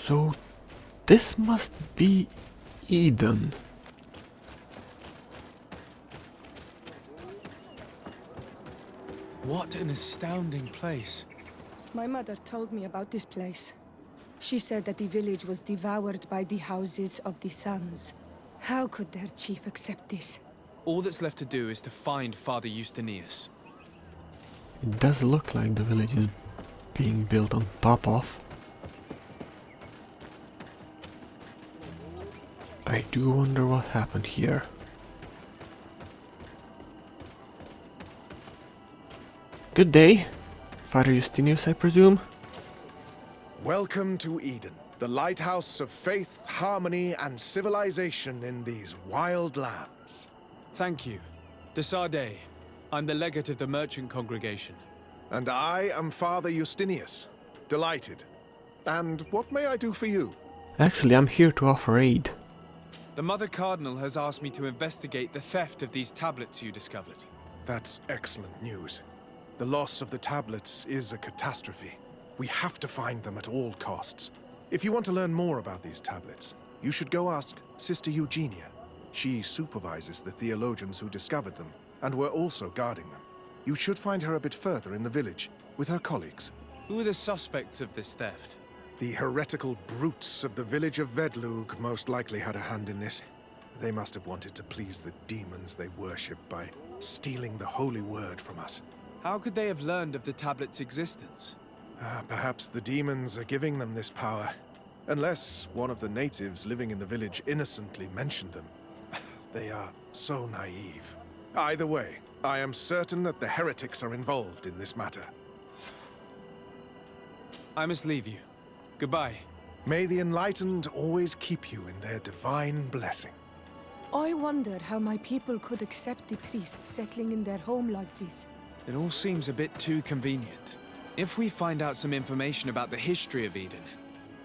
So this must be Eden. What an astounding place. My mother told me about this place. She said that the village was devoured by the houses of the sons. How could their chief accept this? All that's left to do is to find Father Justinius. It does look like the village is being built on top of. I do wonder what happened here. Good day, Father Justinius, I presume. Welcome to Eden, the lighthouse of faith, harmony, and civilization in these wild lands. Thank you. Desade. I'm the legate of the merchant congregation. And I am Father Justinius. Delighted. And what may I do for you? Actually, I'm here to offer aid. The Mother Cardinal has asked me to investigate the theft of these tablets you discovered. That's excellent news. The loss of the tablets is a catastrophe. We have to find them at all costs. If you want to learn more about these tablets, you should go ask Sister Eugenia. She supervises the theologians who discovered them, and were also guarding them. You should find her a bit further in the village, with her colleagues. Who are the suspects of this theft? The heretical brutes of the village of Vedlug most likely had a hand in this. They must have wanted to please the demons they worship by stealing the holy word from us. How could they have learned of the tablet's existence? Perhaps the demons are giving them this power. Unless one of the natives living in the village innocently mentioned them. They are so naive. Either way, I am certain that the heretics are involved in this matter. I must leave you. Goodbye. May the enlightened always keep you in their divine blessing. I wonder how my people could accept the priests settling in their home like this. It all seems a bit too convenient. If we find out some information about the history of Eden,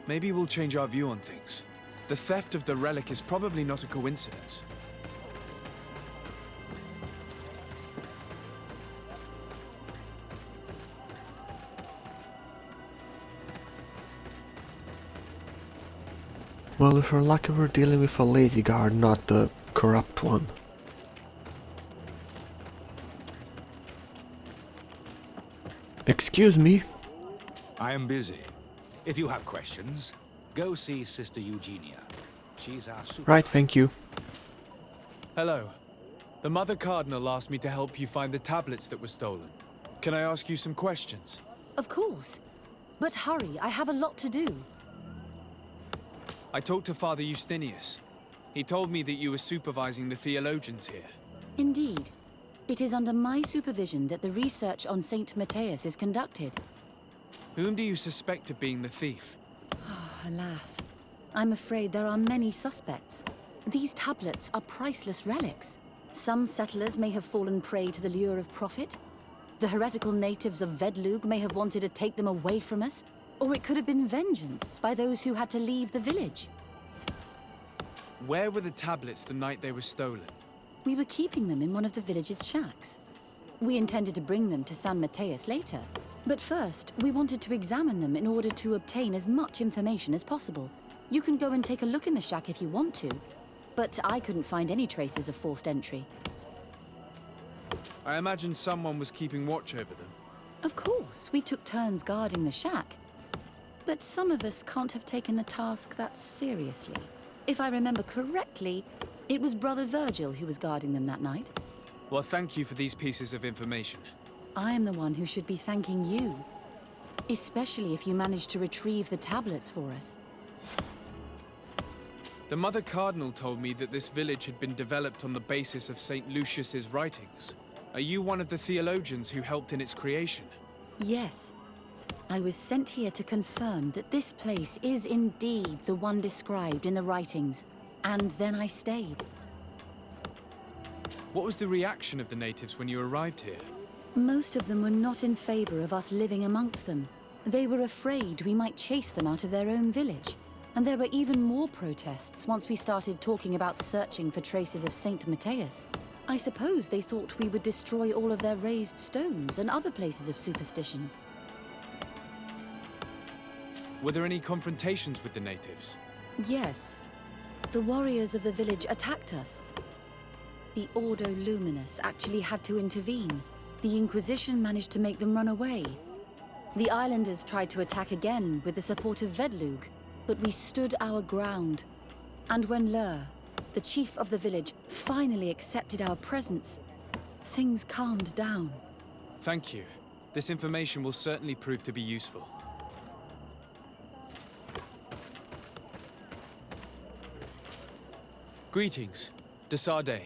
maybe we'll change our view on things. The theft of the relic is probably not a coincidence. Well, if we're lucky, we're dealing with a lazy guard, not the corrupt one. Excuse me? I am busy. If you have questions, go see Sister Eugenia. She's our super... Right, thank you. Hello. The Mother Cardinal asked me to help you find the tablets that were stolen. Can I ask you some questions? Of course. But hurry, I have a lot to do. I talked to Father Justinius. He told me that you were supervising the theologians here. Indeed. It is under my supervision that the research on Saint Matthias is conducted. Whom do you suspect of being the thief? Alas, I'm afraid there are many suspects. These tablets are priceless relics. Some settlers may have fallen prey to the lure of profit. The heretical natives of Vedlug may have wanted to take them away from us. Or it could have been vengeance by those who had to leave the village. Where were the tablets the night they were stolen? We were keeping them in one of the village's shacks. We intended to bring them to San Matthias later. But first, we wanted to examine them in order to obtain as much information as possible. You can go and take a look in the shack if you want to. But I couldn't find any traces of forced entry. I imagine someone was keeping watch over them. Of course, we took turns guarding the shack. But some of us can't have taken the task that seriously. If I remember correctly, it was Brother Virgil who was guarding them that night. Well, thank you for these pieces of information. I am the one who should be thanking you. Especially if you managed to retrieve the tablets for us. The Mother Cardinal told me that this village had been developed on the basis of St. Lucius's writings. Are you one of the theologians who helped in its creation? Yes. I was sent here to confirm that this place is indeed the one described in the writings, and then I stayed. What was the reaction of the natives when you arrived here? Most of them were not in favor of us living amongst them. They were afraid we might chase them out of their own village. And there were even more protests once we started talking about searching for traces of Saint Matthias. I suppose they thought we would destroy all of their raised stones and other places of superstition. Were there any confrontations with the natives? Yes. The warriors of the village attacked us. The Ordo Luminous actually had to intervene. The Inquisition managed to make them run away. The islanders tried to attack again with the support of Vedlug, but we stood our ground. And when Lur, the chief of the village, finally accepted our presence, things calmed down. Thank you. This information will certainly prove to be useful. Greetings, Desarde.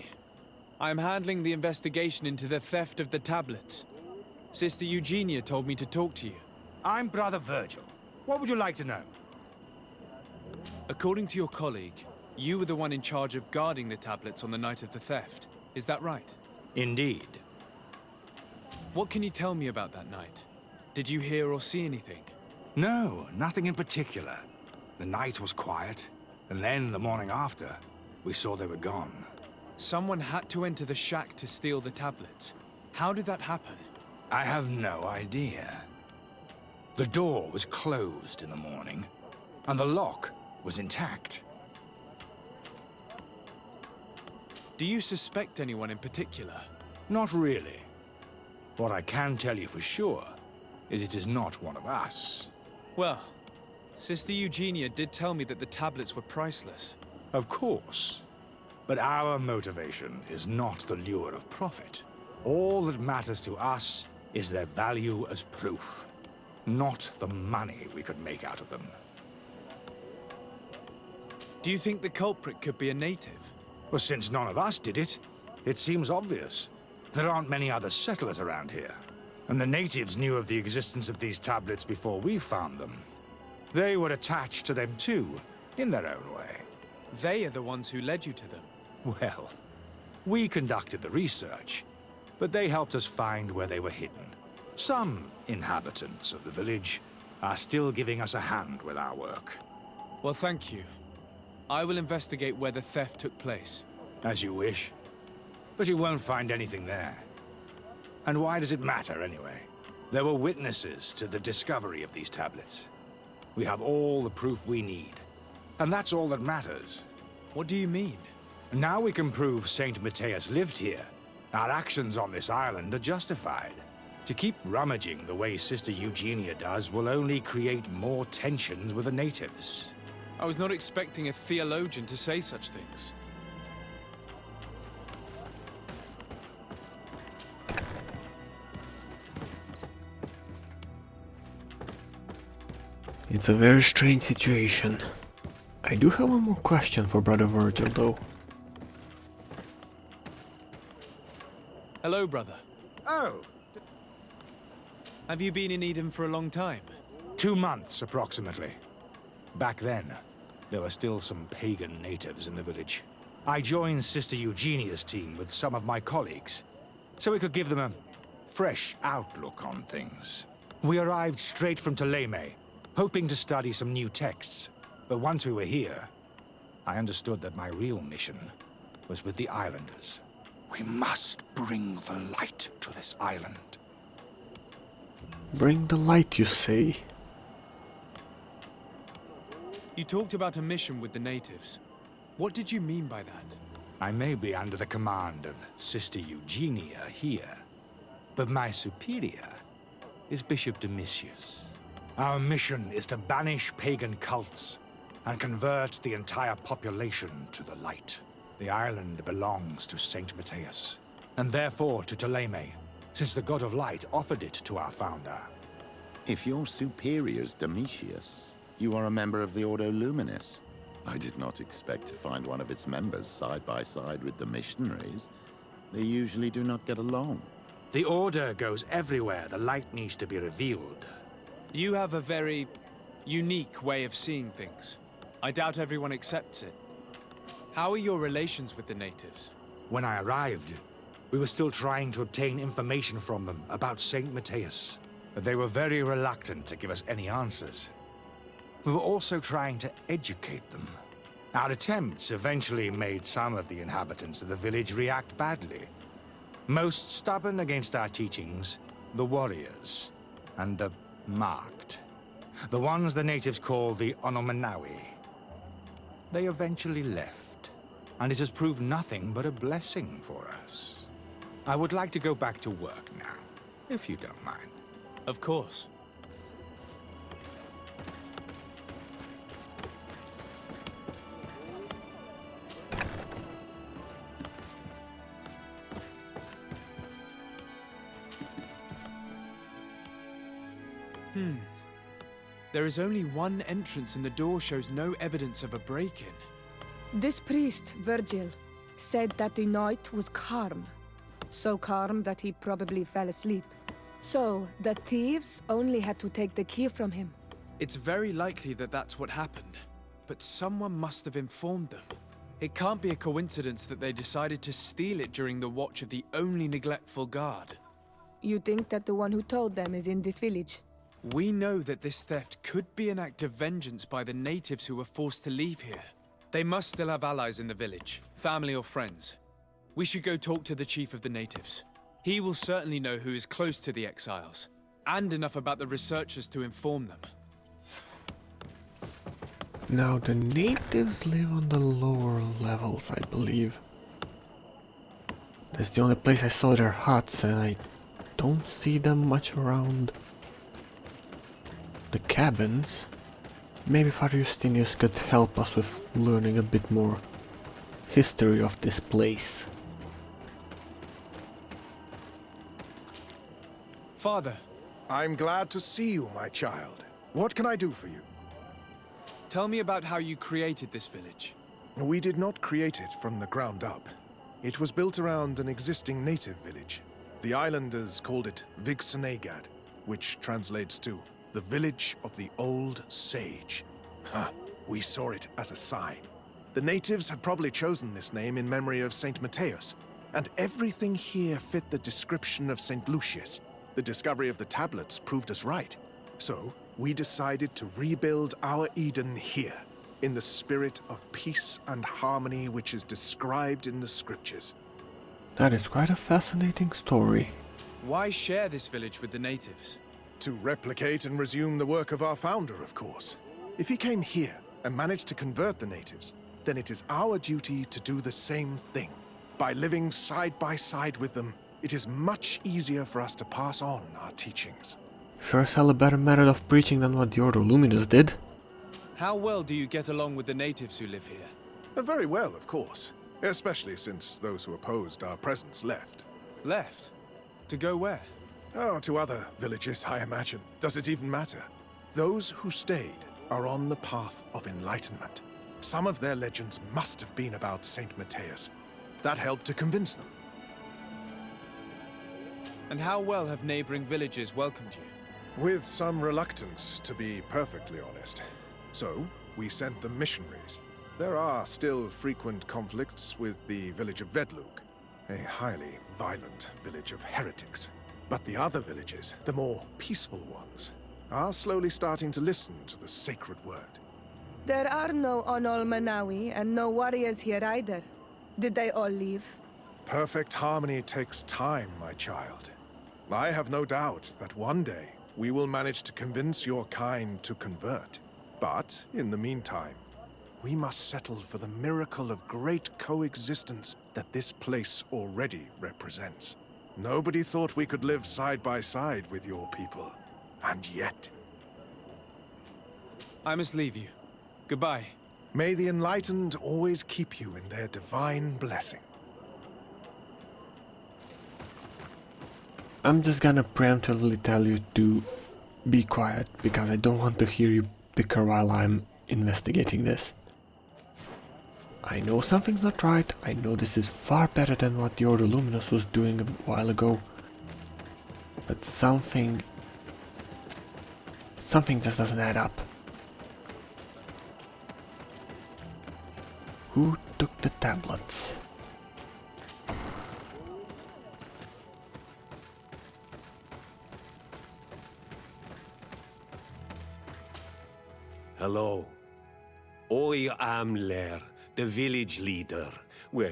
I am handling the investigation into the theft of the tablets. Sister Eugenia told me to talk to you. I'm Brother Virgil. What would you like to know? According to your colleague, you were the one in charge of guarding the tablets on the night of the theft. Is that right? Indeed. What can you tell me about that night? Did you hear or see anything? No, nothing in particular. The night was quiet, and then the morning after, we saw they were gone. Someone had to enter the shack to steal the tablets. How did that happen? I have no idea. The door was closed in the morning, and the lock was intact. Do you suspect anyone in particular? Not really. What I can tell you for sure is it is not one of us. Well, Sister Eugenia did tell me that the tablets were priceless. Of course. But our motivation is not the lure of profit. All that matters to us is their value as proof, not the money we could make out of them. Do you think the culprit could be a native? Well, since none of us did it, it seems obvious. There aren't many other settlers around here, and the natives knew of the existence of these tablets before we found them. They were attached to them too, in their own way. They are the ones who led you to them. Well, we conducted the research, but they helped us find where they were hidden. Some inhabitants of the village are still giving us a hand with our work. Well, thank you. I will investigate where the theft took place. As you wish. But you won't find anything there. And why does it matter, anyway? There were witnesses to the discovery of these tablets. We have all the proof we need. And that's all that matters. What do you mean? Now we can prove Saint Matthias lived here. Our actions on this island are justified. To keep rummaging the way Sister Eugenia does will only create more tensions with the natives. I was not expecting a theologian to say such things. It's a very strange situation. I do have one more question for Brother Virgil, though. Hello, brother. Oh! Have you been in Eden for a long time? 2 months, approximately. Back then, there were still some pagan natives in the village. I joined Sister Eugenia's team with some of my colleagues, so we could give them a fresh outlook on things. We arrived straight from Ptolemy, hoping to study some new texts. But once we were here, I understood that my real mission was with the islanders. We must bring the light to this island. Bring the light, you say? You talked about a mission with the natives. What did you mean by that? I may be under the command of Sister Eugenia here, but my superior is Bishop Domitius. Our mission is to banish pagan cults and convert the entire population to the light. The island belongs to Saint Matthias, and therefore to Ptolemy, since the god of light offered it to our founder. If your superior's Domitius, you are a member of the Ordo Luminous. I did not expect to find one of its members side by side with the missionaries. They usually do not get along. The Order goes everywhere the light needs to be revealed. You have a very unique way of seeing things. I doubt everyone accepts it. How are your relations with the natives? When I arrived, we were still trying to obtain information from them about Saint Matthias, but they were very reluctant to give us any answers. We were also trying to educate them. Our attempts eventually made some of the inhabitants of the village react badly. Most stubborn against our teachings, the warriors, and the marked. The ones the natives call the Onomanawi. They eventually left, and it has proved nothing but a blessing for us. I would like to go back to work now, if you don't mind. Of course. There is only one entrance and the door shows no evidence of a break-in. This priest, Virgil, said that the night was calm. So calm that he probably fell asleep. So, the thieves only had to take the key from him. It's very likely that that's what happened, but someone must have informed them. It can't be a coincidence that they decided to steal it during the watch of the only neglectful guard. You think that the one who told them is in this village? We know that this theft could be an act of vengeance by the natives who were forced to leave here. They must still have allies in the village, family or friends. We should go talk to the chief of the natives. He will certainly know who is close to the exiles, and enough about the researchers to inform them. Now the natives live on the lower levels, I believe. That's the only place I saw their huts, and I don't see them much around the cabins. Maybe Father Justinius could help us with learning a bit more history of this place. Father, I'm glad to see you, my child. What can I do for you? tell me about how you created this village. We did not create it from the ground up. It was built around an existing native village. The islanders called it Vioelnce, which translates to the village of the old sage. We saw it as a sign. The natives had probably chosen this name in memory of Saint Matthias, and everything here fit the description of Saint Lucius. The discovery of the tablets proved us right. So, we decided to rebuild our Eden here, in the spirit of peace and harmony which is described in the scriptures. That is quite a fascinating story. Why share this village with the natives? To replicate and resume the work of our founder, of course. If he came here and managed to convert the natives, then it is our duty to do the same thing. By living side by side with them, it is much easier for us to pass on our teachings. Sure as hell a better method of preaching than what the Ordo Luminous did. How well do you get along with the natives who live here? Very well, of course. Especially since those who opposed our presence left. Left? To go where? Oh, to other villages, I imagine. Does it even matter? Those who stayed are on the path of enlightenment. Some of their legends must have been about Saint Matthias. That helped to convince them. And how well have neighboring villages welcomed you? With some reluctance, to be perfectly honest. So, we sent them missionaries. There are still frequent conflicts with the village of Vedlug, a highly violent village of heretics. But the other villages, the more peaceful ones, are slowly starting to listen to the sacred word. There are no Onol Manawi and no warriors here either. Did they all leave? Perfect harmony takes time, my child. I have no doubt that one day we will manage to convince your kind to convert. But, in the meantime, we must settle for the miracle of great coexistence that this place already represents. Nobody thought we could live side by side with your people. And yet... I must leave you. Goodbye. May the enlightened always keep you in their divine blessing. I'm just gonna preemptively tell you to be quiet, because I don't want to hear you bicker while I'm investigating this. I know something's not right, I know this is far better than what the Ordo Luminous was doing a while ago, but something just doesn't add up. Who took the tablets? Hello. I am Lair, the village leader. Well,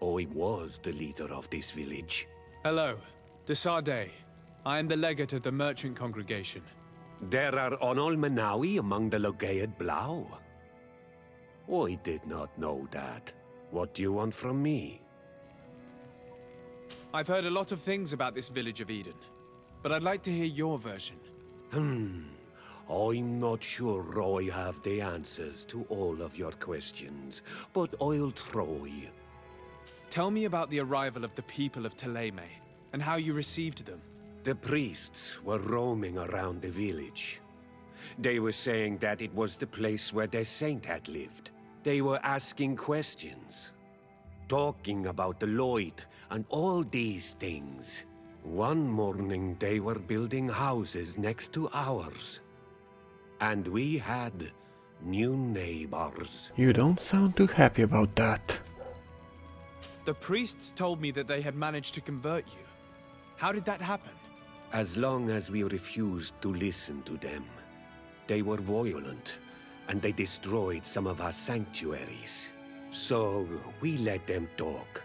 I was the leader of this village. Hello. De Sardet. I am the legate of the merchant congregation. There are Onolmenawi among the Logead Blau. I did not know that. What do you want from me? I've heard a lot of things about this village of Eden, but I'd like to hear your version. I'm not sure I have the answers to all of your questions, but I'll try. Tell me about the arrival of the people of Thélème, and how you received them. The priests were roaming around the village. They were saying that it was the place where their saint had lived. They were asking questions, talking about the Lloyd and all these things. One morning they were building houses next to ours. And we had new neighbors. You don't sound too happy about that. The priests told me that they had managed to convert you. How did that happen? As long as we refused to listen to them, they were violent, and they destroyed some of our sanctuaries. So we let them talk.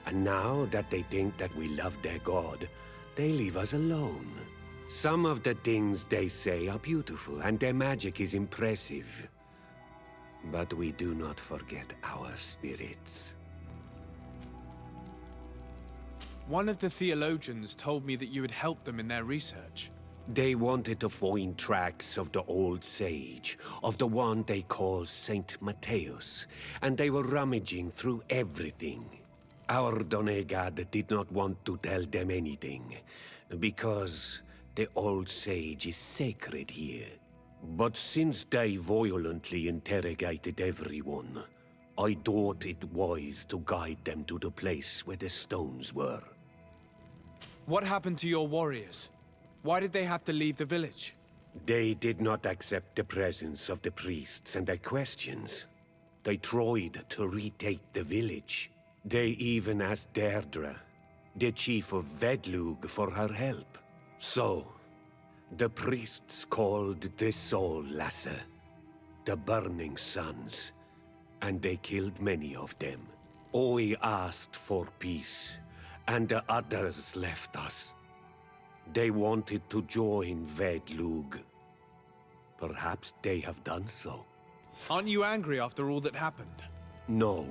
And now that they think that we love their god, they leave us alone. Some of the things they say are beautiful, and their magic is impressive. But we do not forget our spirits. One of the theologians told me that you had helped them in their research. They wanted to find tracks of the old sage, of the one they call Saint Matthäus, and they were rummaging through everything. Our Donegad did not want to tell them anything, because the old sage is sacred here. But since they violently interrogated everyone, I thought it wise to guide them to the place where the stones were. What happened to your warriors? Why did they have to leave the village? They did not accept the presence of the priests and their questions. They tried to retake the village. They even asked Deirdre, the chief of Vedlug, for her help. So, the priests called the Soul Lasser, the Burning Suns, and they killed many of them. I asked for peace, and the others left us. They wanted to join Vedlug. Perhaps they have done so. Aren't you angry after all that happened? No.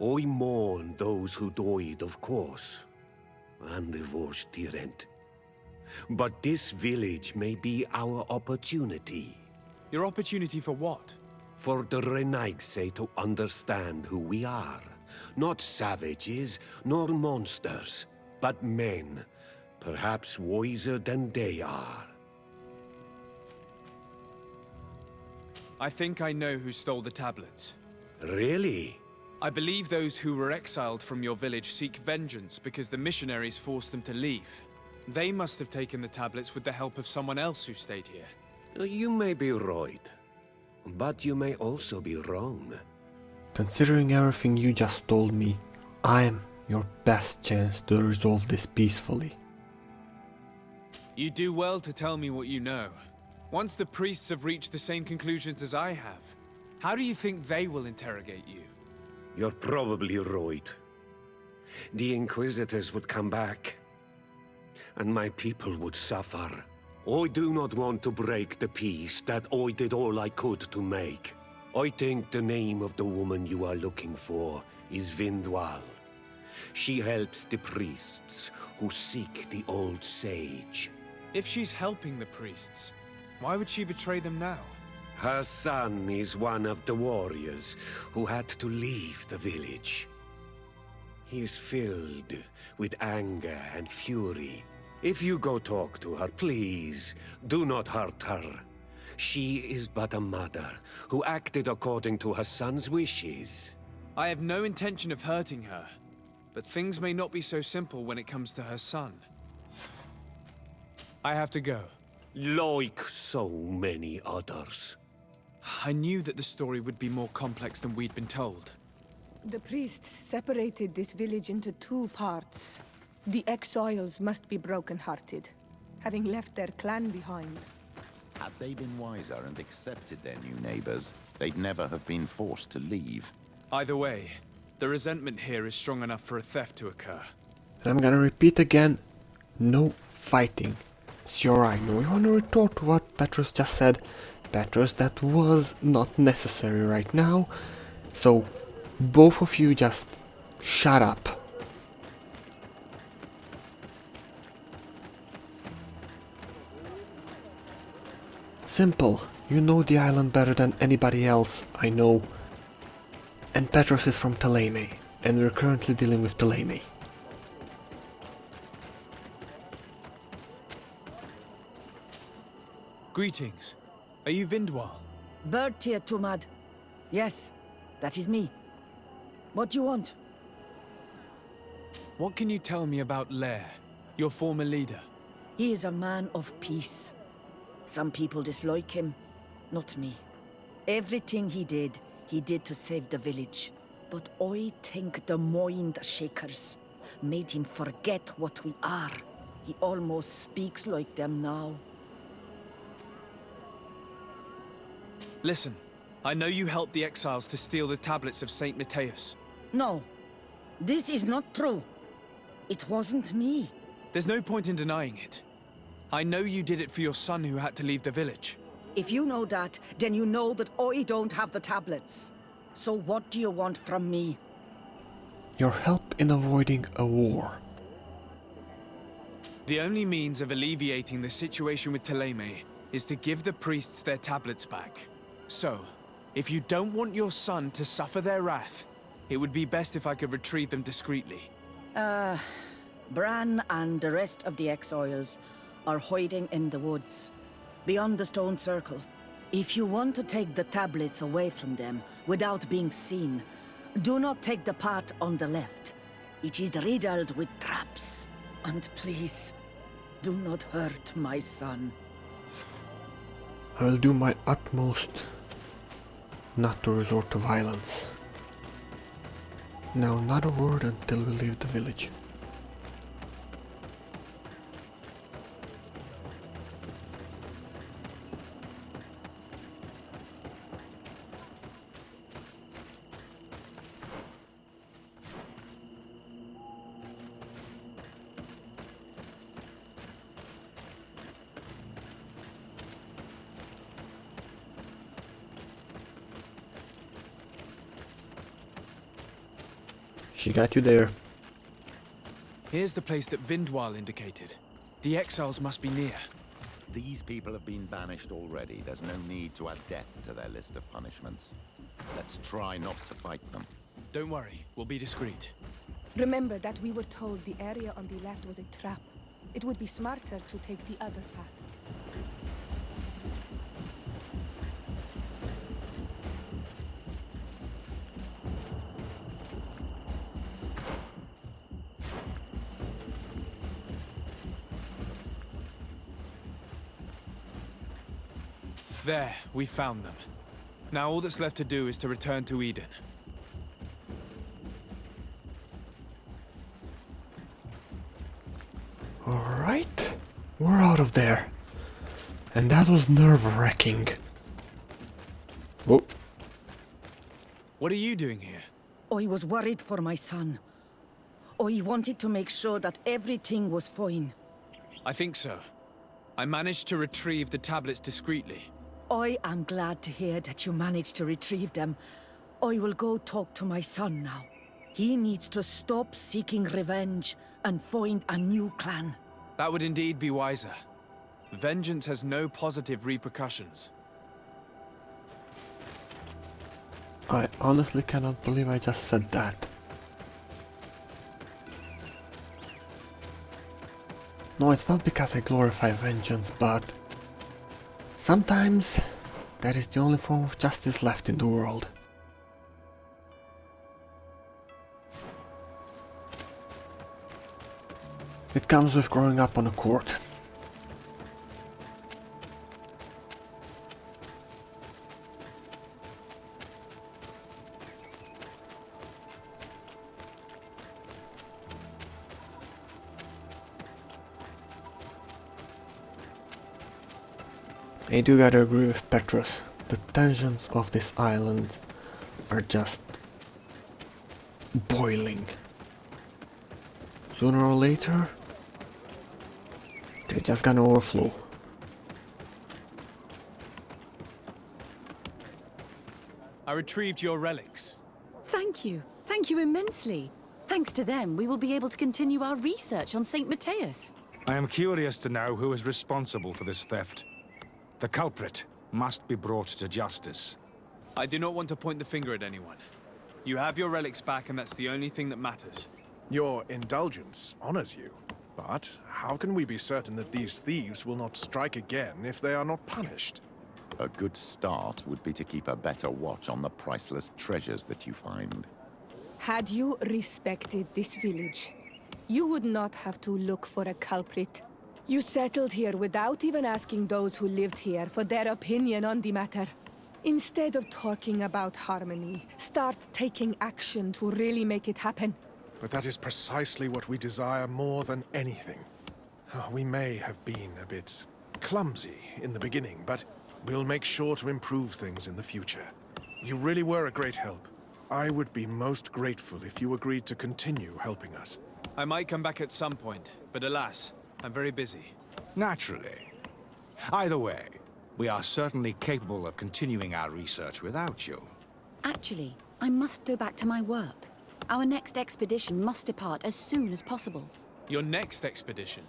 I mourn those who died, of course, and the Vorstyrent. But this village may be our opportunity. Your opportunity for what? For the Renaigse to understand who we are. Not savages, nor monsters, but men, perhaps wiser than they are. I think I know who stole the tablets. Really? I believe those who were exiled from your village seek vengeance because the missionaries forced them to leave. They must have taken the tablets with the help of someone else who stayed here. You may be right, but you may also be wrong. Considering everything you just told me, I am your best chance to resolve this peacefully. You do well to tell me what you know. Once the priests have reached the same conclusions as I have, how do you think they will interrogate you? You're probably right. The Inquisitors would come back, and my people would suffer. I do not want to break the peace that I did all I could to make. I think the name of the woman you are looking for is Vindwal. She helps the priests who seek the old sage. If she's helping the priests, why would she betray them now? Her son is one of the warriors who had to leave the village. He is filled with anger and fury. If you go talk to her, please, do not hurt her. She is but a mother who acted according to her son's wishes. I have no intention of hurting her, but things may not be so simple when it comes to her son. I have to go. Like so many others. I knew that the story would be more complex than we'd been told. The priests separated this village into two parts. The exiles must be broken-hearted, having left their clan behind. Had they been wiser and accepted their new neighbors, they'd never have been forced to leave. Either way, the resentment here is strong enough for a theft to occur. And I'm gonna repeat again, no fighting. Sure, I know you want to retort to what Petrus just said. Petrus, that was not necessary right now. So, both of you just shut up. Simple. You know the island better than anybody else, I know. And Petrus is from Thélème, and we're currently dealing with Thélème. Greetings. Are you Vindwal? Prettier, Tumad. Yes, that is me. What do you want? What can you tell me about Lair, your former leader? He is a man of peace. Some people dislike him, not me. Everything he did to save the village. But I think the mind shakers made him forget what we are. He almost speaks like them now. Listen, I know you helped the exiles to steal the tablets of Saint Matthias. No, this is not true. It wasn't me. There's no point in denying it. I know you did it for your son who had to leave the village. If you know that, then you know that I don't have the tablets. So what do you want from me? Your help in avoiding a war. The only means of alleviating the situation with Thélème is to give the priests their tablets back. So, if you don't want your son to suffer their wrath, it would be best if I could retrieve them discreetly. Bran and the rest of the exiles are hiding in the woods, beyond the stone circle. If you want to take the tablets away from them without being seen, do not take the path on the left. It is riddled with traps. And please, do not hurt my son. I will do my utmost not to resort to violence. Now, not a word until we leave the village. She got you there. Here's the place that Vindwal indicated. The exiles must be near. These people have been banished already. There's no need to add death to their list of punishments. Let's try not to fight them. Don't worry, we'll be discreet. Remember that we were told the area on the left was a trap. It would be smarter to take the other path. There, we found them. Now all that's left to do is to return to Eden. Alright, we're out of there. And that was nerve-wracking. Whoa. What are you doing here? I was worried for my son. I wanted to make sure that everything was fine. I think so. I managed to retrieve the tablets discreetly. I am glad to hear that you managed to retrieve them. I will go talk to my son now. He needs to stop seeking revenge and find a new clan. That would indeed be wiser. Vengeance has no positive repercussions. I honestly cannot believe I just said that. No, it's not because I glorify vengeance, but sometimes that is the only form of justice left in the world. It comes with growing up on a court. I do gotta agree with Petrus. The tensions of this island are just boiling. Sooner or later, They're just gonna overflow. I retrieved your relics. Thank you. Thank you immensely. Thanks to them, we will be able to continue our research on St. Matthias. I am curious to know who is responsible for this theft. The culprit must be brought to justice. I do not want to point the finger at anyone. You have your relics back, and that's the only thing that matters. Your indulgence honors you. But how can we be certain that these thieves will not strike again if they are not punished? A good start would be to keep a better watch on the priceless treasures that you find. Had you respected this village, you would not have to look for a culprit. You settled here without even asking those who lived here for their opinion on the matter. Instead of talking about harmony, start taking action to really make it happen. But that is precisely what we desire more than anything. We may have been a bit clumsy in the beginning, but we'll make sure to improve things in the future. You really were a great help. I would be most grateful if you agreed to continue helping us. I might come back at some point, but alas, I'm very busy. Naturally. Either way, we are certainly capable of continuing our research without you. Actually, I must go back to my work. Our next expedition must depart as soon as possible. Your next expedition?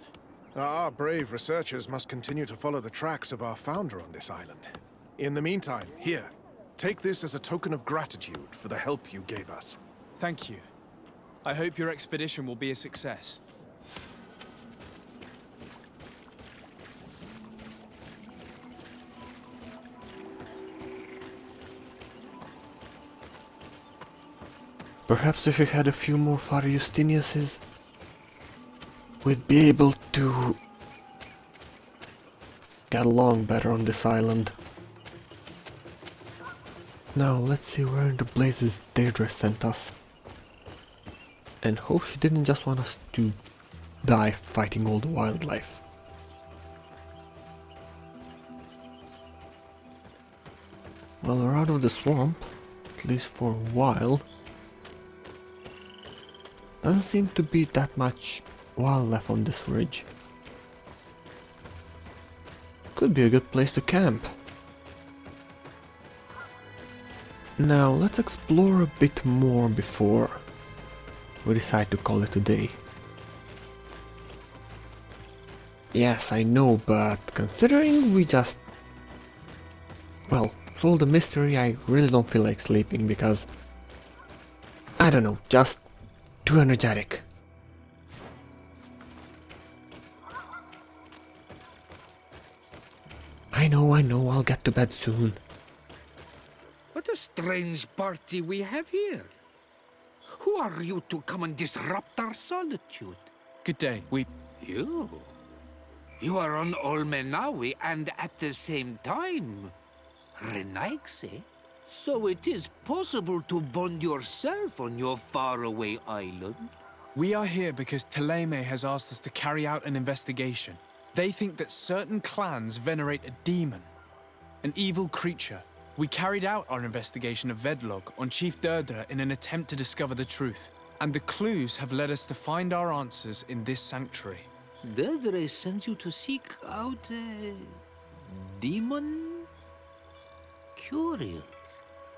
Our brave researchers must continue to follow the tracks of our founder on this island. In the meantime, here, take this as a token of gratitude for the help you gave us. Thank you. I hope your expedition will be a success. Perhaps if we had a few more Father Justiniuses, we'd be able to get along better on this island. Now let's see where in the blazes Deirdre sent us. And hope she didn't just want us to die fighting all the wildlife. Well, we're out of the swamp, at least for a while. Doesn't seem to be that much wildlife on this ridge. Could be a good place to camp. Now let's explore a bit more before we decide to call it a day. Yes, I know, but considering we just, well, solved the mystery, I really don't feel like sleeping because, I don't know, just too energetic. I know, I'll get to bed soon. What a strange party we have here. Who are you to come and disrupt our solitude? Good day. You are on Olmenawi and at the same time Renaigse. So it is possible to bond yourself on your faraway island? We are here because Teleme has asked us to carry out an investigation. They think that certain clans venerate a demon, an evil creature. We carried out our investigation of Vedlog on Chief Deirdre in an attempt to discover the truth, and the clues have led us to find our answers in this sanctuary. Deirdre sends you to seek out a demon? Curious.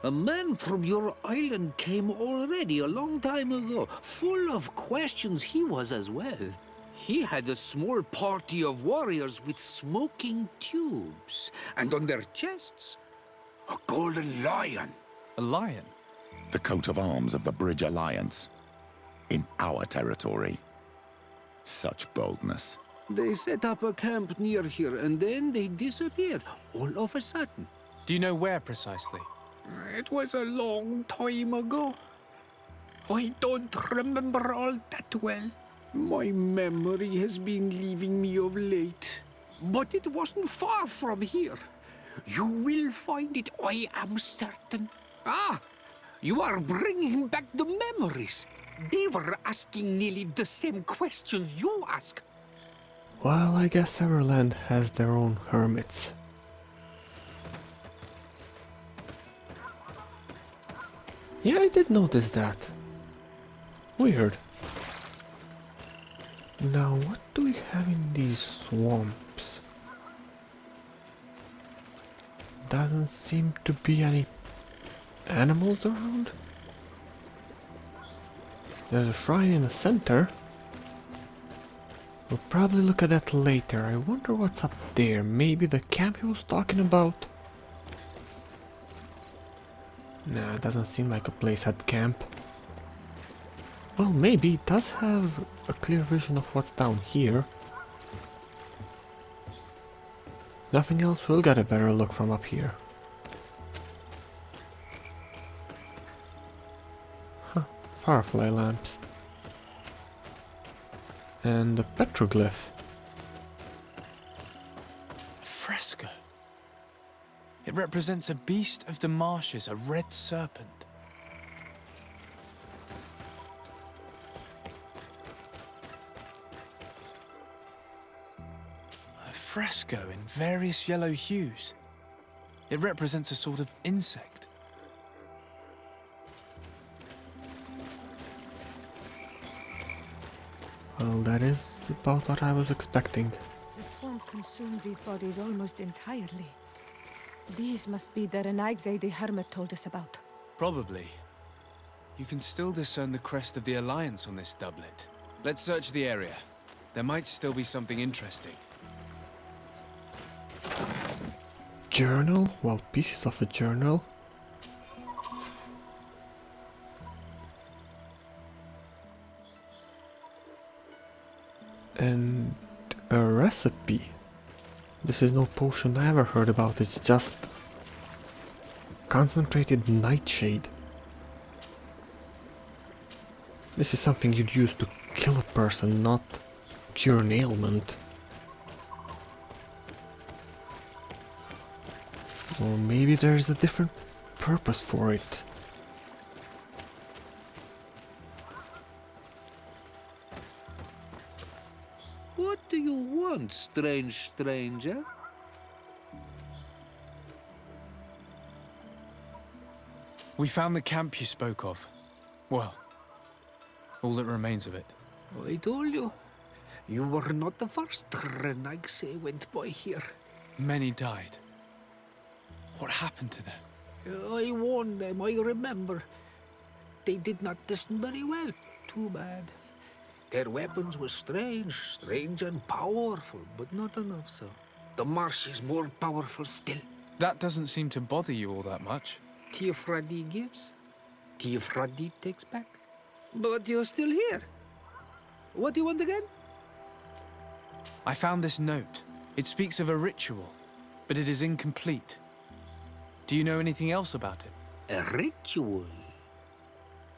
A man from your island came already a long time ago. Full of questions he was as well. He had a small party of warriors with smoking tubes, and on their chests, a golden lion. A lion? The coat of arms of the Bridge Alliance. In our territory. Such boldness. They set up a camp near here, and then they disappeared, all of a sudden. Do you know where precisely? It was a long time ago. I don't remember all that well. My memory has been leaving me of late. But it wasn't far from here. You will find it, I am certain. Ah, you are bringing back the memories. They were asking nearly the same questions you ask. Well, I guess every land has their own hermits. Yeah, I did notice that. Weird. Now, what do we have in these swamps? Doesn't seem to be any animals around. There's a shrine in the center. We'll probably look at that later. I wonder what's up there. Maybe the camp he was talking about? Nah, it doesn't seem like a place at camp. Well, maybe it does have a clear vision of what's down here. Nothing else, we'll get a better look from up here. Huh, firefly lamps. And a petroglyph. A fresco. It represents a beast of the marshes, a red serpent. A fresco in various yellow hues. It represents a sort of insect. Well, that is about what I was expecting. The swamp consumed these bodies almost entirely. These must be the Renagze the Hermit told us about. Probably. You can still discern the crest of the Alliance on this doublet. Let's search the area. There might still be something interesting. Journal? Well, pieces of a journal. And a recipe. This is no potion I ever heard about, it's just concentrated nightshade. This is something you'd use to kill a person, not cure an ailment. Or maybe there's a different purpose for it. What do you want, strange stranger? We found the camp you spoke of. Well, all that remains of it. I told you. You were not the first Renagse went by here. Many died. What happened to them? I warned them, I remember. They did not listen very well. Too bad. Their weapons were strange and powerful, but not enough so. The marsh is more powerful still. That doesn't seem to bother you all that much. Teofradi gives, Teofradi takes back. But you're still here. What do you want again? I found this note. It speaks of a ritual, but it is incomplete. Do you know anything else about it? A ritual?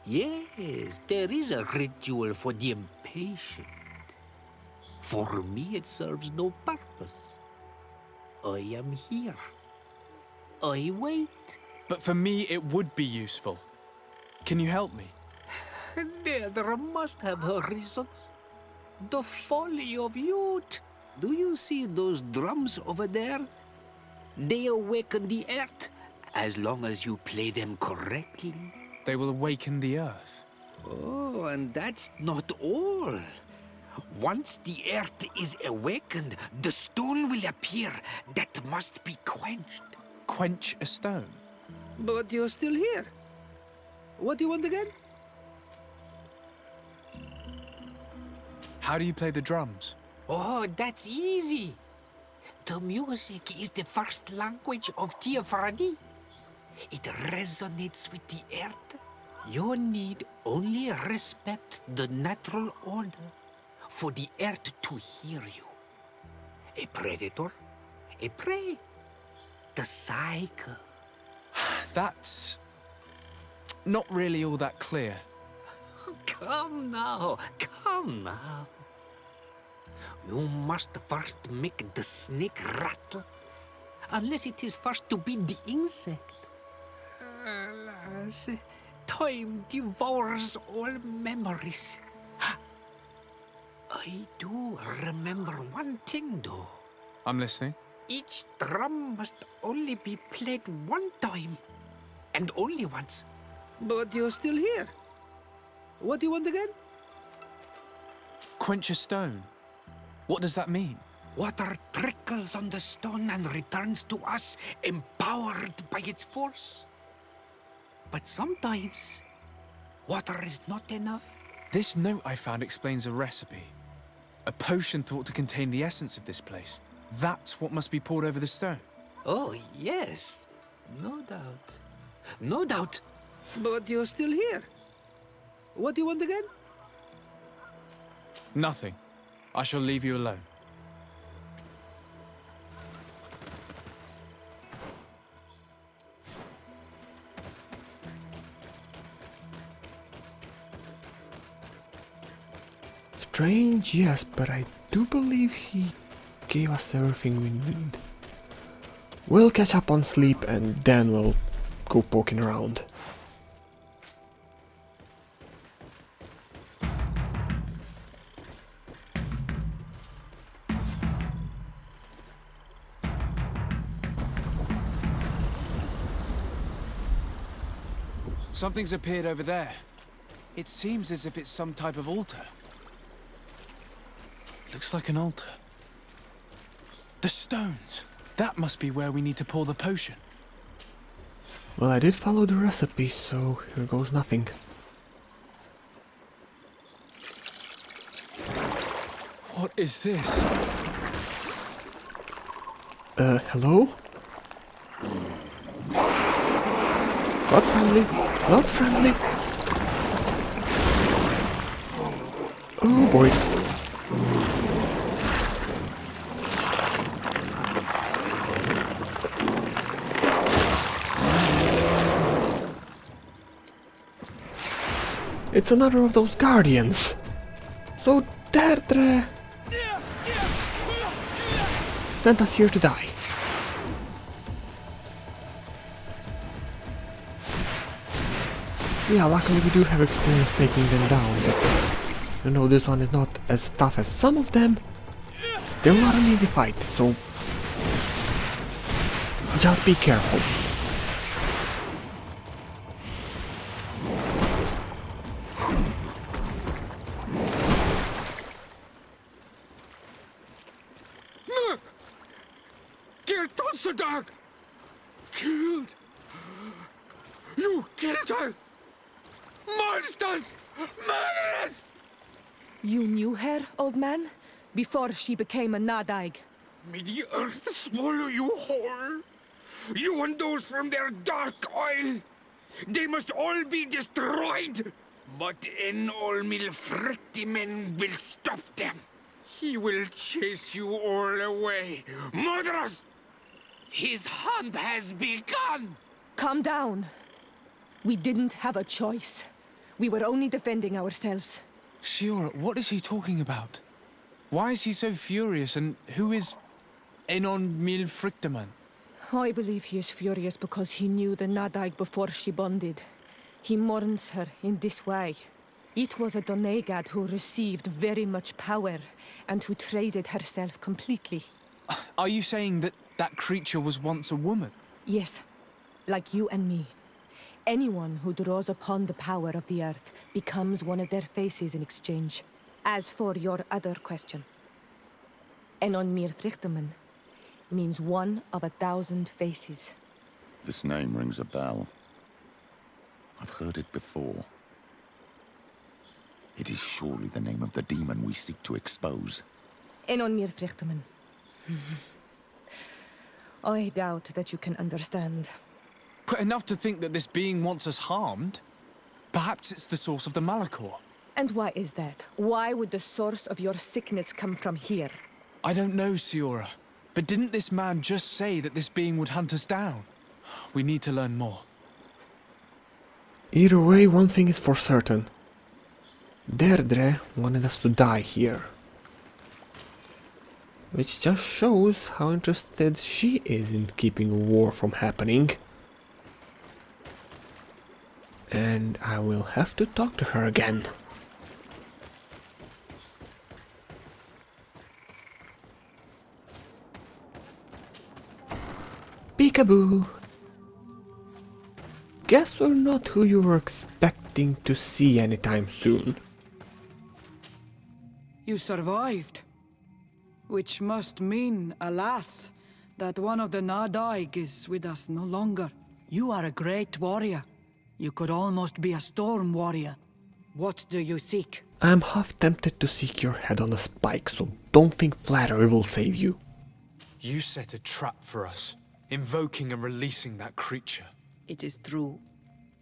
Yes, there is a ritual for the impatient. For me, it serves no purpose. I am here. I wait. But for me, it would be useful. Can you help me? There must have her reasons. The folly of youth. Do you see those drums over there? They awaken the earth, as long as you play them correctly. They will awaken the earth. Oh, and that's not all. Once the earth is awakened, the stone will appear that must be quenched. Quench a stone? But you're still here. What do you want again? How do you play the drums? Oh, that's easy. The music is the first language of Teofradi. It resonates with the earth. You need only respect the natural order for the earth to hear you. A predator, a prey. The cycle. That's not really all that clear. Come now, come now. You must first make the snake rattle, unless it is first to be the insect. Alas, time devours all memories. I do remember one thing, though. I'm listening. Each drum must only be played one time, and only once. But you're still here. What do you want again? Quench a stone? What does that mean? Water trickles on the stone and returns to us, empowered by its force. But sometimes, water is not enough. This note I found explains a recipe. A potion thought to contain the essence of this place. That's what must be poured over the stone. Oh, yes. No doubt. No doubt. But you're still here. What do you want again? Nothing. I shall leave you alone. Strange, yes, but I do believe he gave us everything we need. We'll catch up on sleep and then we'll go poking around. Something's appeared over there. It seems as if it's some type of altar. Looks like an altar. The stones! That must be where we need to pour the potion. Well, I did follow the recipe, so here goes nothing. What is this? Hello? Not friendly, not friendly. Oh boy. It's another of those guardians. So Deirdre sent us here to die. Yeah, luckily we do have experience taking them down, but you know this one is not as tough as some of them. Still not an easy fight, so just be careful. Killed! You killed her! Monsters! Murderers! You knew her, old man? Before she became a Nadaig? May the earth swallow you whole! You and those from their dark oil! They must all be destroyed! But Enolmil Frictimen will stop them! He will chase you all away! Murderers! His hunt has begun! Calm down. We didn't have a choice. We were only defending ourselves. Shiora, what is he talking about? Why is he so furious, and who is Enon Milfrictaman? I believe he is furious because he knew the Nadaig before she bonded. He mourns her in this way. It was a Donegad who received very much power, and who traded herself completely. Are you saying that that creature was once a woman? Yes, like you and me. Anyone who draws upon the power of the earth becomes one of their faces in exchange. As for your other question, Enon Mirfrichteman means one of 1,000 faces. This name rings a bell. I've heard it before. It is surely the name of the demon we seek to expose. Enon Mirfrichteman. I doubt that you can understand. But enough to think that this being wants us harmed? Perhaps it's the source of the Malachor. And why is that? Why would the source of your sickness come from here? I don't know, Shiora. But didn't this man just say that this being would hunt us down? We need to learn more. Either way, one thing is for certain. Deirdre wanted us to die here. Which just shows how interested she is in keeping a war from happening. And I will have to talk to her again. Peekaboo! Guess we're not who you were expecting to see anytime soon. You survived. Which must mean, alas, that one of the Nadaig is with us no longer. You are a great warrior. You could almost be a storm warrior. What do you seek? I'm half tempted to seek your head on a spike, so don't think flattery will save you. You set a trap for us, invoking and releasing that creature. It is true.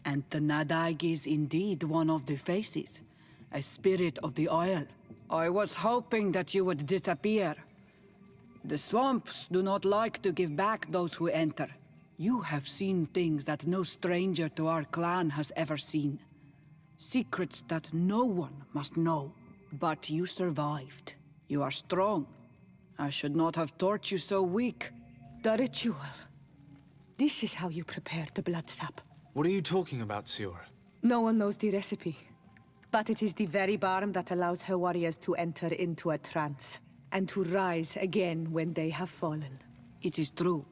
And the Nadaig is indeed one of the faces. A spirit of the Isle. I was hoping that you would disappear. The swamps do not like to give back those who enter. You have seen things that no stranger to our clan has ever seen. Secrets that no one must know. But you survived. You are strong. I should not have thought you so weak. The ritual. This is how you prepare the blood sap. What are you talking about, Sior? No one knows the recipe. But it is the very balm that allows her warriors to enter into a trance. And to rise again when they have fallen. It is true.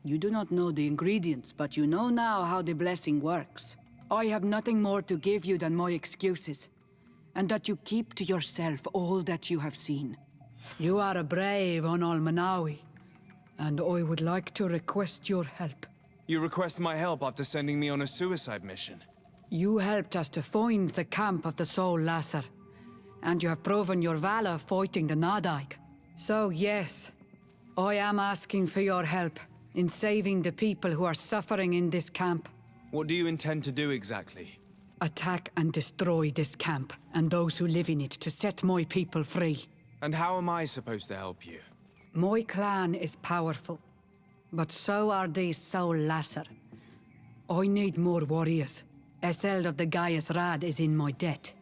You do not know the ingredients, but you know now how the blessing works. I have nothing more to give you than my excuses. And that you keep to yourself all that you have seen. You are a brave on Almanawi. And I would like to request your help. You request my help after sending me on a suicide mission? You helped us to find the camp of the Soul Lasser. And you have proven your valor fighting the Nadaig. So yes, I am asking for your help in saving the people who are suffering in this camp. What do you intend to do exactly? Attack and destroy this camp, and those who live in it, to set my people free. And how am I supposed to help you? My clan is powerful, but so are these Soul Lasser. I need more warriors. Eseld of the Gaius Rad is in my debt,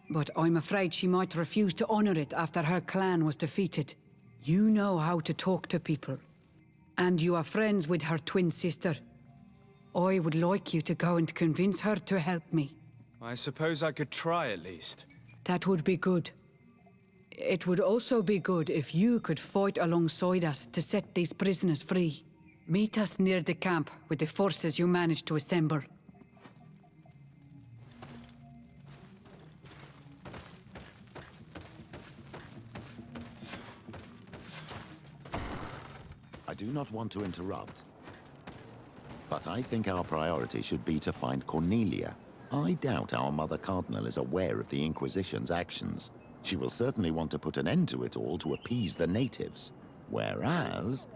but I'm afraid she might refuse to honor it after her clan was defeated. You know how to talk to people, and you are friends with her twin sister. I would like you to go and convince her to help me. I suppose I could try at least. That would be good. It would also be good if you could fight alongside us to set these prisoners free. Meet us near the camp with the forces you managed to assemble. I do not want to interrupt, but I think our priority should be to find Cornelia. I doubt our Mother Cardinal is aware of the Inquisition's actions. She will certainly want to put an end to it all to appease the natives. Whereas,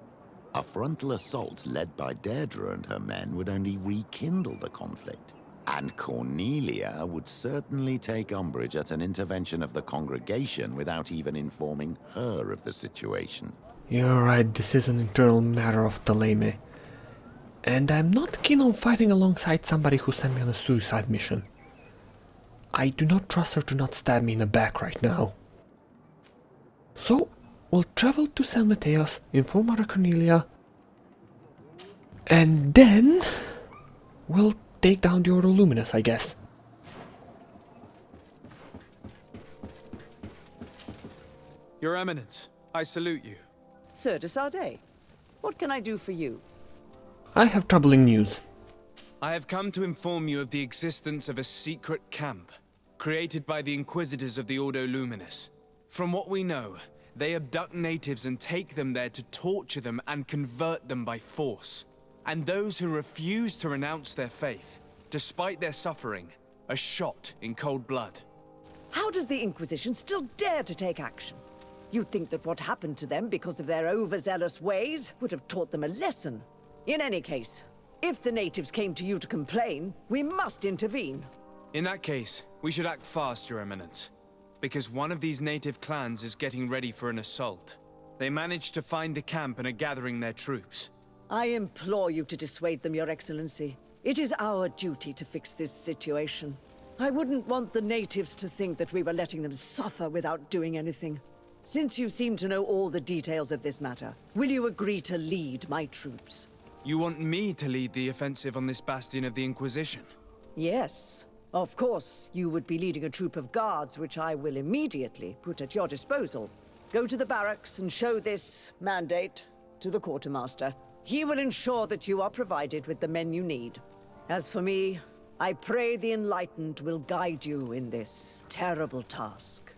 a frontal assault led by Deirdre and her men would only rekindle the conflict. And Cornelia would certainly take umbrage at an intervention of the congregation without even informing her of the situation. You're right, this is an internal matter of Theleme. And I'm not keen on fighting alongside somebody who sent me on a suicide mission. I do not trust her to not stab me in the back right now. So, we'll travel to San Mateos, inform Mother Cornelia, and then we'll take down the Ordo Luminous, I guess. Your Eminence, I salute you. Sir de Sardet, what can I do for you? I have troubling news. I have come to inform you of the existence of a secret camp, created by the Inquisitors of the Ordo Luminous. From what we know, they abduct natives and take them there to torture them and convert them by force. And those who refuse to renounce their faith, despite their suffering, are shot in cold blood. How does the Inquisition still dare to take action? You'd think that what happened to them because of their overzealous ways would have taught them a lesson. In any case, if the natives came to you to complain, we must intervene. In that case, we should act fast, Your Eminence. Because one of these native clans is getting ready for an assault. They managed to find the camp and are gathering their troops. I implore you to dissuade them, Your Excellency. It is our duty to fix this situation. I wouldn't want the natives to think that we were letting them suffer without doing anything. Since you seem to know all the details of this matter, will you agree to lead my troops? You want me to lead the offensive on this bastion of the Inquisition? Yes. Of course, you would be leading a troop of guards, which I will immediately put at your disposal. Go to the barracks and show this mandate to the quartermaster. He will ensure that you are provided with the men you need. As for me, I pray the Enlightened will guide you in this terrible task.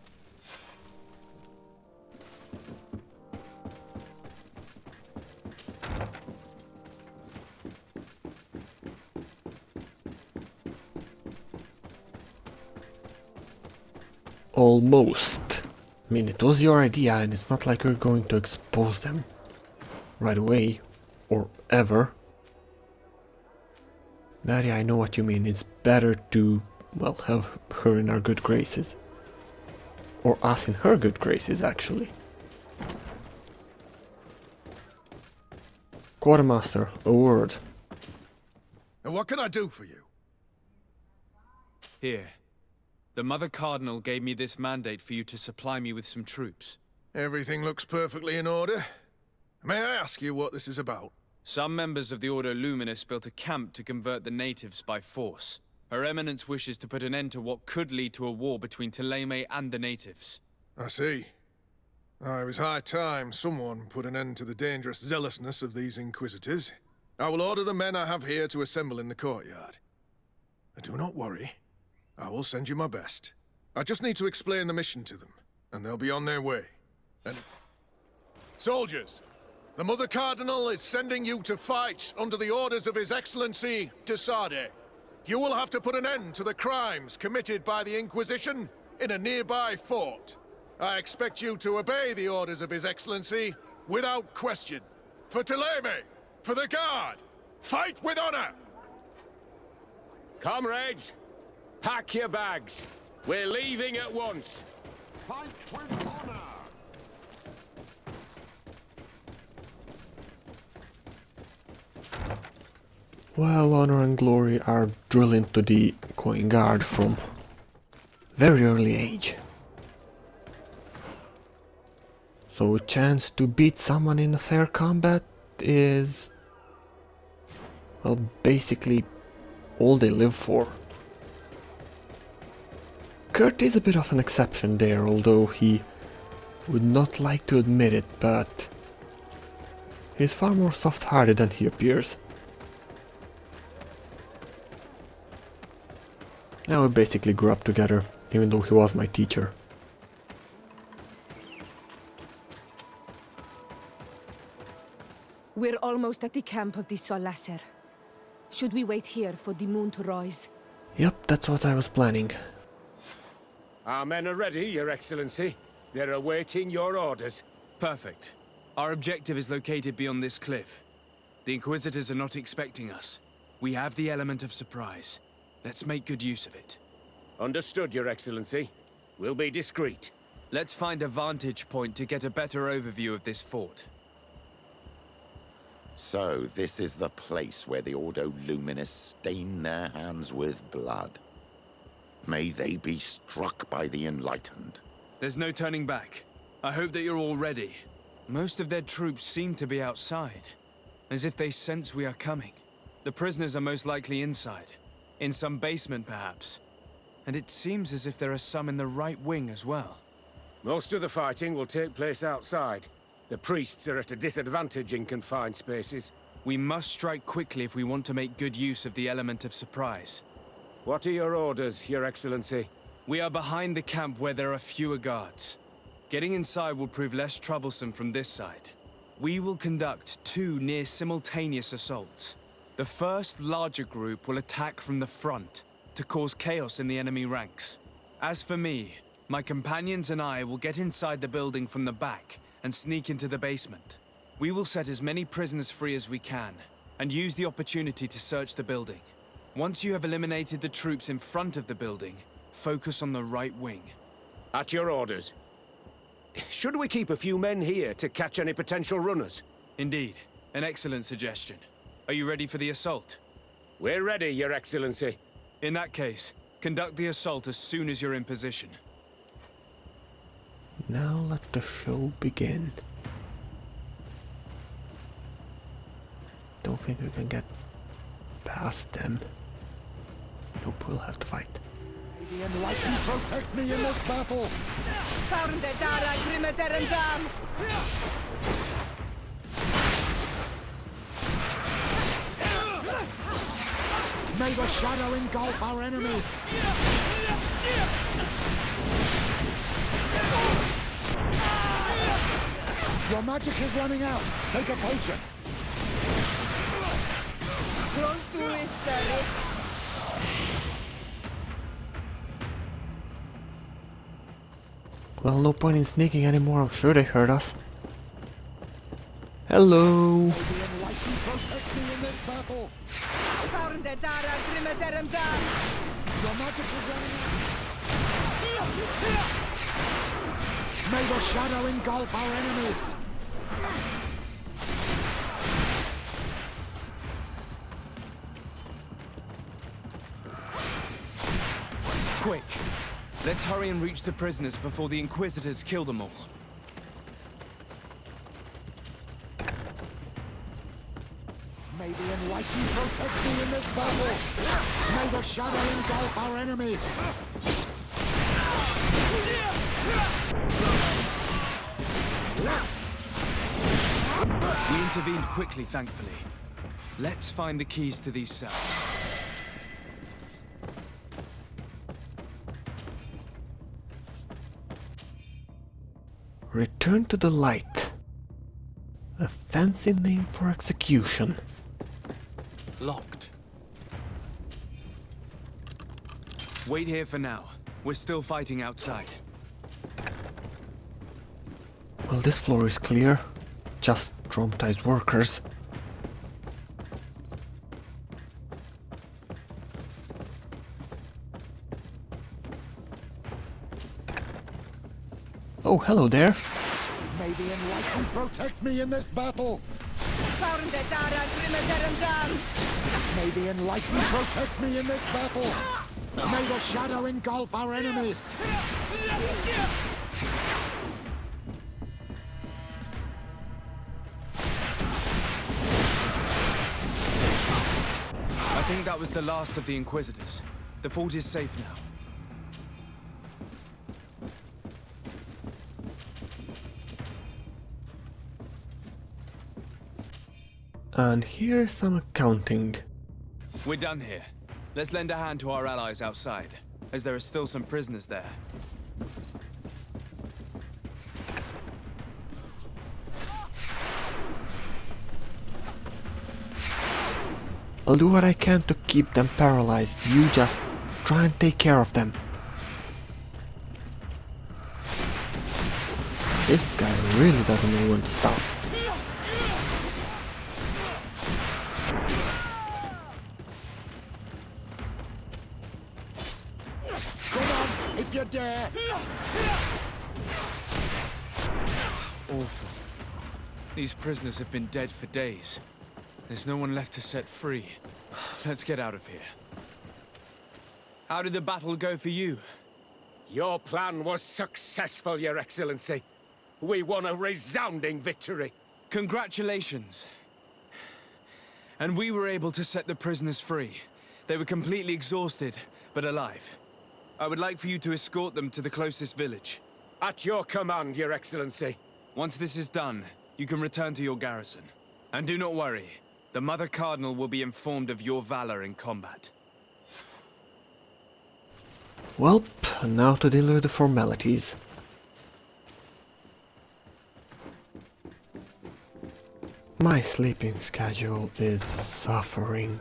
Almost. I mean, it was your idea, and it's not like you're going to expose them right away, or ever. Daddy, I know what you mean. It's better to, well, have her in our good graces. Or us in her good graces, actually. Quartermaster, a word. And what can I do for you? Here. The Mother Cardinal gave me this mandate for you to supply me with some troops. Everything looks perfectly in order. May I ask you what this is about? Some members of the Ordo Luminus built a camp to convert the natives by force. Her Eminence wishes to put an end to what could lead to a war between Thélème and the natives. I see. It was high time someone put an end to the dangerous zealousness of these Inquisitors. I will order the men I have here to assemble in the courtyard. And do not worry. I will send you my best. I just need to explain the mission to them, and they'll be on their way. And... Soldiers! The Mother Cardinal is sending you to fight under the orders of His Excellency, de Sade. You will have to put an end to the crimes committed by the Inquisition in a nearby fort. I expect you to obey the orders of His Excellency without question. For Thélème! For the Guard! Fight with honor! Comrades, pack your bags. We're leaving at once. Fight with honor! Well, honor and glory are drilled into the Coin Guard from very early age. So a chance to beat someone in a fair combat is, well, basically all they live for. Kurt is a bit of an exception there, although he would not like to admit it, but he's far more soft-hearted than he appears. Now we basically grew up together, even though he was my teacher. We're almost at the camp of the Solasser. Should we wait here for the moon to rise? Yep, that's what I was planning. Our men are ready, Your Excellency. They're awaiting your orders. Perfect. Our objective is located beyond this cliff. The Inquisitors are not expecting us. We have the element of surprise. Let's make good use of it. Understood, Your Excellency. We'll be discreet. Let's find a vantage point to get a better overview of this fort. So, this is the place where the Ordo Luminus stain their hands with blood. May they be struck by the enlightened. There's no turning back. I hope that you're all ready. Most of their troops seem to be outside, as if they sense we are coming. The prisoners are most likely inside, in some basement perhaps. And it seems as if there are some in the right wing as well. Most of the fighting will take place outside. The priests are at a disadvantage in confined spaces. We must strike quickly if we want to make good use of the element of surprise. What are your orders, Your Excellency? We are behind the camp where there are fewer guards. Getting inside will prove less troublesome from this side. We will conduct 2 near-simultaneous assaults. The first larger group will attack from the front to cause chaos in the enemy ranks. As for me, my companions and I will get inside the building from the back and sneak into the basement. We will set as many prisoners free as we can, and use the opportunity to search the building. Once you have eliminated the troops in front of the building, focus on the right wing. At your orders. Should we keep a few men here to catch any potential runners? Indeed. An excellent suggestion. Are you ready for the assault? We're ready, Your Excellency. In that case, conduct the assault as soon as you're in position. Now let the show begin. Don't think we can get past them. Nope, we'll have to fight. The enlightened protect me in this battle! May the shadow engulf our enemies! Your magic is running out. Take a potion. Close to it, sir. Well, no point in sneaking anymore. I'm sure they heard us. Hello. Protect me in this battle. Your magic is running out. May the shadow engulf our enemies. Quick! Let's hurry and reach the prisoners before the Inquisitors kill them all. May the Enlightened protect me in this battle. May the shadow engulf our enemies. We intervened quickly, thankfully. Let's find the keys to these cells. Return to the light. A fancy name for execution. Locked. Wait here for now. We're still fighting outside. Well, this floor is clear. Just traumatized workers. Oh, hello there. May the Enlightened protect me in this battle. May the Enlightened protect me in this battle. May the shadow engulf our enemies. I think that was the last of the Inquisitors. The fort is safe now. And here's some accounting. We're done here. Let's lend a hand to our allies outside, as there are still some prisoners there. I'll do what I can to keep them paralyzed. You just try and take care of them. This guy really doesn't know when to stop. Come on, if you dare. Awful. These prisoners have been dead for days. There's no one left to set free. Let's get out of here. How did the battle go for you? Your plan was successful, Your Excellency. We won a resounding victory. Congratulations. And we were able to set the prisoners free. They were completely exhausted, but alive. I would like for you to escort them to the closest village. At your command, Your Excellency. Once this is done, you can return to your garrison. And do not worry. The Mother Cardinal will be informed of your valor in combat. Welp, now to deal with the formalities. My sleeping schedule is suffering.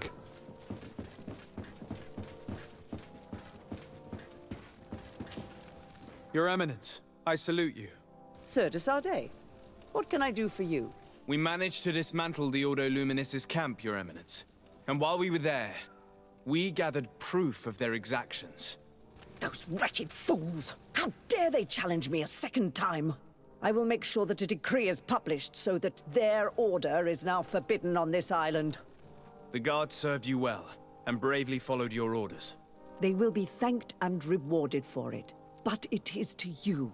Your Eminence, I salute you. Sir de Sardet, what can I do for you? We managed to dismantle the Ordo Luminis' camp, Your Eminence. And while we were there, we gathered proof of their exactions. Those wretched fools! How dare they challenge me a second time? I will make sure that a decree is published so that their order is now forbidden on this island. The guards served you well, and bravely followed your orders. They will be thanked and rewarded for it. But it is to you,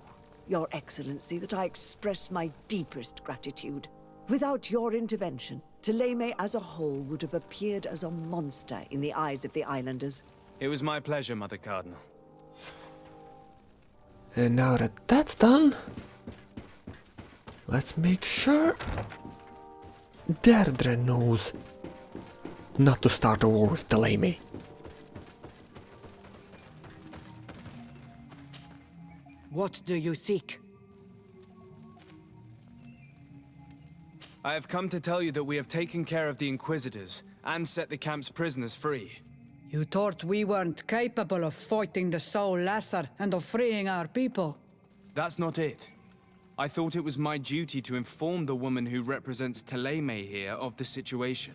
Your Excellency, that I express my deepest gratitude. Without your intervention, Thélème as a whole would have appeared as a monster in the eyes of the islanders. It was my pleasure, Mother Cardinal. And now that that's done, let's make sure Deirdre knows not to start a war with Thélème. What do you seek? I have come to tell you that we have taken care of the Inquisitors and set the camp's prisoners free. You thought we weren't capable of fighting the Soul Lesser and of freeing our people? That's not it. I thought it was my duty to inform the woman who represents Teleme here of the situation.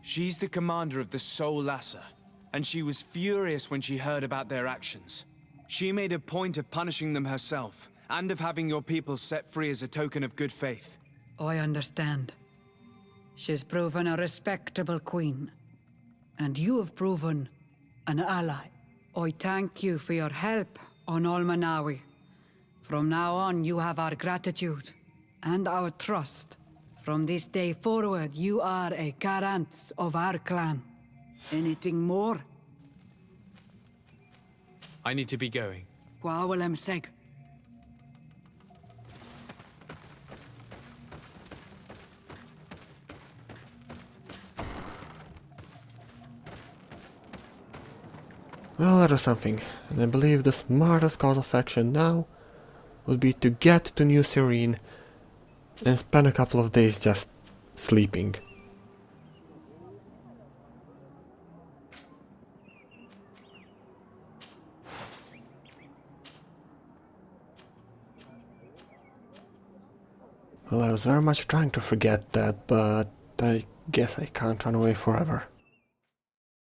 She's the commander of the Soul Lesser, and she was furious when she heard about their actions. She made a point of punishing them herself, and of having your people set free as a token of good faith. I understand. She's proven a respectable queen. And you have proven an ally. I thank you for your help on Almanawi. From now on, you have our gratitude and our trust. From this day forward, you are a Garant of our clan. Anything more? I need to be going. Vioelnce. Well, that was something, and I believe the smartest course of action now would be to get to New Serene and spend a couple of days just sleeping. Well, I was very much trying to forget that, but I guess I can't run away forever.